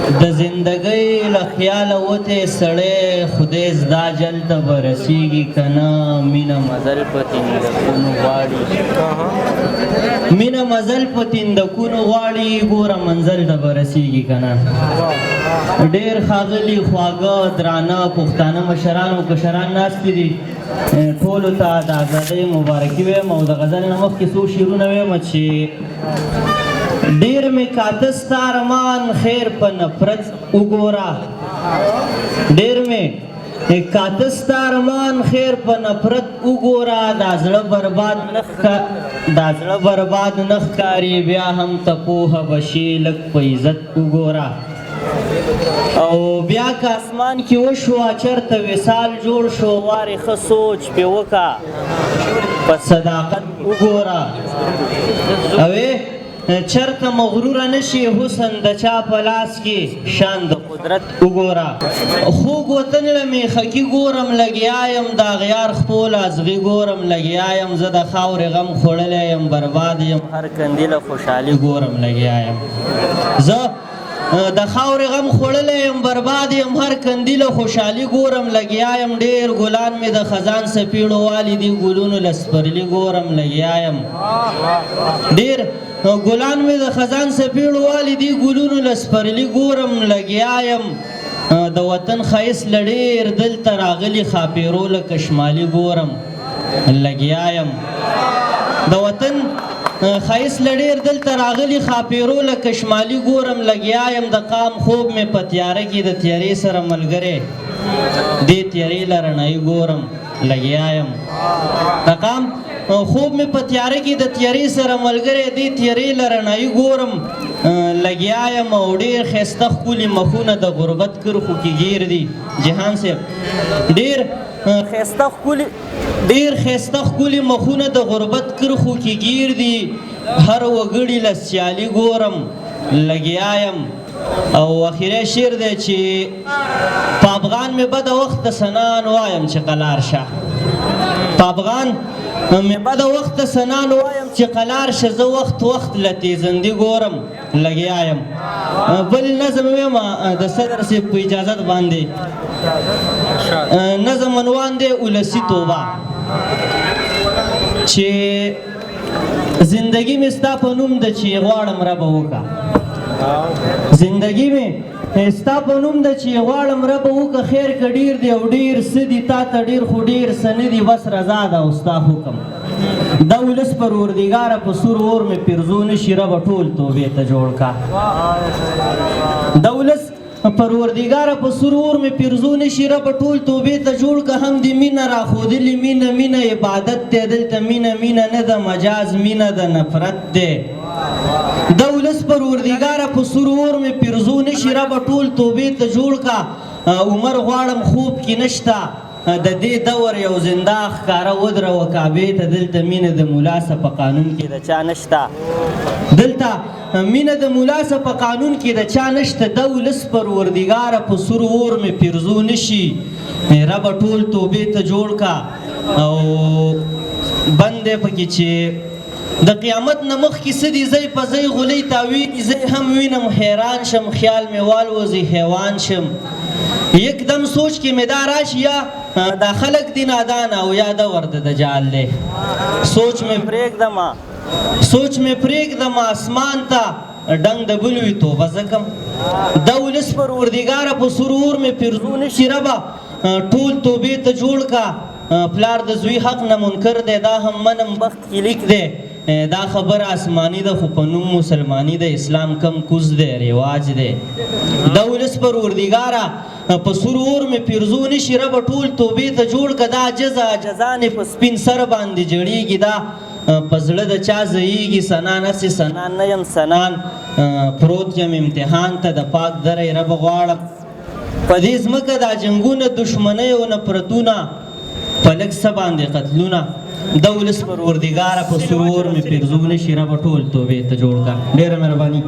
د زندګۍ له خیاله وتې سړی خدای زدا جل ته به رسېږي که نه مینه مزل په تندکونو غواړي مینه مزل په تندکونو غواړي ګوره منزل ته به رسېږي که نه ډېر ښاغلي خواږه درانه پښتانه مشران او کشران ناستې دي ټولو ته د ازادۍ مبارکي وایم او د غزل نه مخکې څو شعرونه وایم چې ډیر می کاته ستا ارمان خیر په نفرت وګوره ډیر می کاته ستا ارمان خیر په نفرت وګوره دا زړه برباد نه ښکاري بیا هم ته پوهه به شي لږ په عزت وګوره او بیا که اسمان کې وشوه چېرته وصال جوړ شو وارې ښه سوچ پې وکړه په صداقت وګوره اوې چرته مغروره نشي حسن د چا په لاس کې شان د قدرت وګوره خوږ وطن له میخکي ګورم لګیا یم د اغیار خپو لازغي ګورم لګیا یم زه د خاورې غم خوړلی یم برباد یم هر کندي له خوشحالي ګورم لګیا یم زه د خاورې غم خوړلی یم برباد یم هر کندي له خوشحالي ګورم لګیا یم ډېر ګلان مې د خزان څپېړو والي دي ګلونو له سپرلي ګورم لګیا یم ډېر ګلان مې د خزان څپېړو والي دي ګلونو له سپرلي ګورم لګیا یم د وطن ښایست له ډېر دلته راغلي ښاپېرو لکه شمالي ګورم لګیا یم د وطن ښایست له ډېر دلته راغلي ښاپېرو لکه شمالي ګورم لګیا یم د قام خوب مې په تیاره کې د تیارې سره ملګری دې تیارې له رڼایي ګورم لګیا یم د قام خوب مې په تیاره کې د تیارې سره ملګری دې تیارې له رڼایي ګورم لګیا یم او ډېر ښایسته ښکلي مخونه د غربت کرښو کې ګیر دي جهان صاحب ډېر ښایسته ښکلي مخونه د غربت کرښو کې ګیر دي هر وګړي له سیالي ګورم لګیا یم او اخیری شعر دی چې په افغان مې بده وخت سنان وایم چې قلار شه په افغان مې بده وخت سنان وایم چې قلار شه زه وخت له تیزندي ګورم لګیا یم بل نظم ویم د صدر صاحب په اجازت باندې نظم عنوان دی اولسي توبه چې زندگی مې ستا په نوم ده چې غواړم ربه وکړه زندگی مې ستا په نوم ده چې غواړم ربه وکړه خیر که ډېر دی او ډېر څه دي تا ته ډېر خو ډېر څه نه دي بس رضا ده او ستا حکم دا ولس پروردګاره په سور اور مې پیرزو نشي ربه ټول توبې ته جوړ کا دا ولس پروردګاره په سور اور مې پیرزو نشي ربه ټول توبې ته جوړ که هم دې مینه راښودلې مینه عبادت دی دلته مینه نه ده مجاز مینه د نفرت دی د ولس پروردګاره په سور اور مې پیرزو نشي ربه ټول توبې ته جوړ کا عمر غواړم خوب کې نشته د دې دور یو زنده ښکاره ودروه کعبې ته دلته مینه د ملا څه په قانون کې د چا نشته دلته مینه د ملا څه په قانون کې د چا نشته د ولس پروردګاره په سور اور مې پیرزو نشي ربه ټول توبې ته جوړ کا او بند دی پکې چې د قیامت نه مخکې څه دي ځای په ځای غلۍ تاویږي زه هم وینم حیران شم خیال مې والوځي حیوان شم یکدم سوچ کې مې دا راشي یا دا خلک دي نادان او یا دور د دجال دی سوچ مې پرېږدم اسمان ته ډنګ د بل وي توبه زه کم د ولس پروردګاره په سور اور مې پیرزو نشي ربه ټول توبې ته جوړ کا پلار د زوی حق نه منکر دی دا هم منم بخت کې لیک دی دا خبر آسمانی ده خو په نوم مسلمانی ده اسلام کم کوز دی رواج دی د ولس پروردګاره په سور اور مې پیرزو نشي ربه ټول توبې ته جوړ که دا جزانې په سپین سر باندې جړیږي دا په زړه د چا ځایږي سنان هسې سنان نه یم سنان پروت یم امتحان ته د پاک دری ربه غواړم په دې ځمکه دا جنګونه دښمنۍ او نفرتونه په لږ څه باندې قتلونه د ولس پروردګاره په سور اور مې پیرزو نشي ربه ټول توبې ته جوړ کا ډېره مهرباني